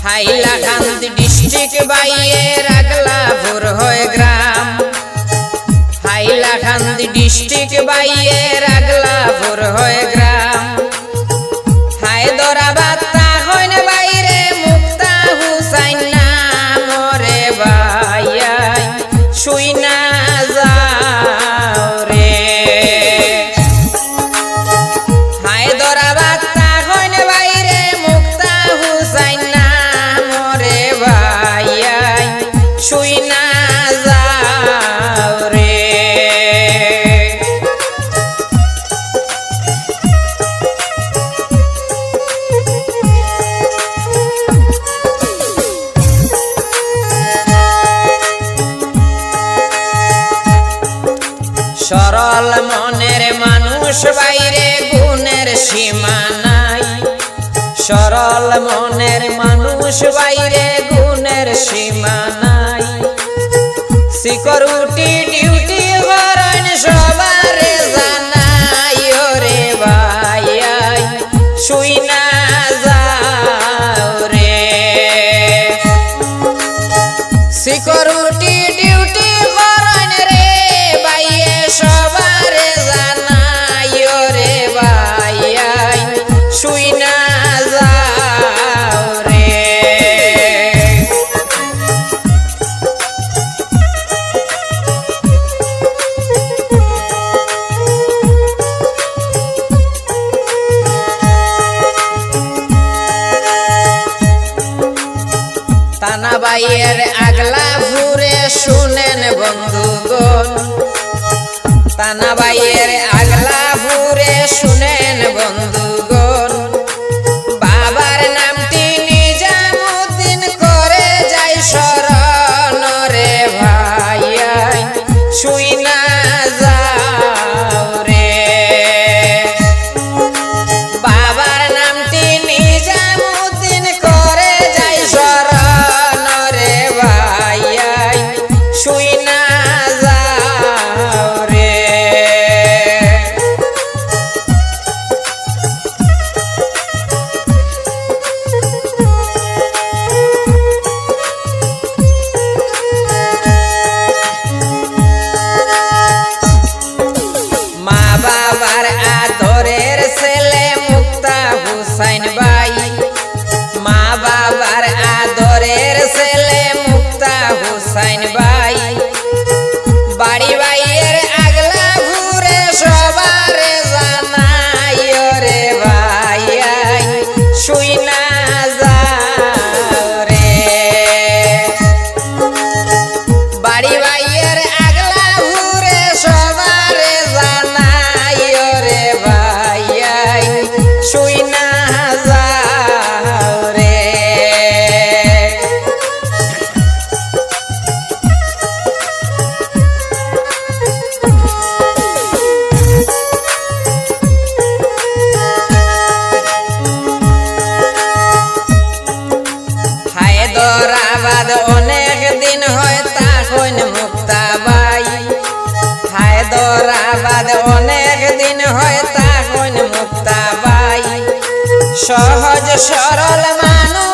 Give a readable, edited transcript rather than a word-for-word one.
Hailakandi district বাইয়ে রাগলাপুর হয়ে গ্রাম। Hailakandi district বাইয়ে রাগলাপুর হয়ে গ্রাম। হায়দরাবাদ তা হইন বাইরে মুক্তা হুসাইন নামরে বাইয়াই শুই না যাও রে। হায়দরাবাদ তা হইন বাইরে মুক্তা হুসাইন নামরে বাইয়াই শুই না যাও রে। সরল মনের মানুষ বাইরে গুণের সীমা নাই। সরল মনের মানুষ বাইরে গুণের সীমা নাই। সিকিউরিটি ডিউটি করেন সবারে জানাই ওরে ভাইয়াই শুই না যাও রে। সিকিউরিটি ডিউটি করেন রে বাইয়ে সবারে জানাই ওরে ভাইয়াই শুই না যাও রে। তানা বাইয়ের আগলা ঘুরে শুনেন বন্ধুগণ। তানা বাইয়ের আগলা ঘুরে শুনেন বন্ধুগণ। বাবার নামটি নিজামুদ্দিন করে যাই শরণ রে ভাইয়াই শুই না যাও রে। বাবার নামটি নিজামুদ্দিন করে যাই শরণ রে ভাইয়াই শুই না যাও রে। মা বাবার আদরের ছেলে মুক্তা হুসাইন বাই। মা বাবার আদরের ছেলে মুক্তা হুসাইন বাই। বাড়ি বাইয়ের আগলা ঘুরে সবারে জানাই ওরে ভাইয়াই শুই না যাও রে। বাড়ি বাইয়ের আগলা ঘুরে সবারে জানাই ওরে ভাইয়াই শুই না যাও রে। হায়দরাবাদ অনেক দিন হয় তা হইন মুক্তা বাই। হায়দরাবাদ অনেক দিন হয় তা হইন মুক্তা বাই। সহজ সরল মানুষ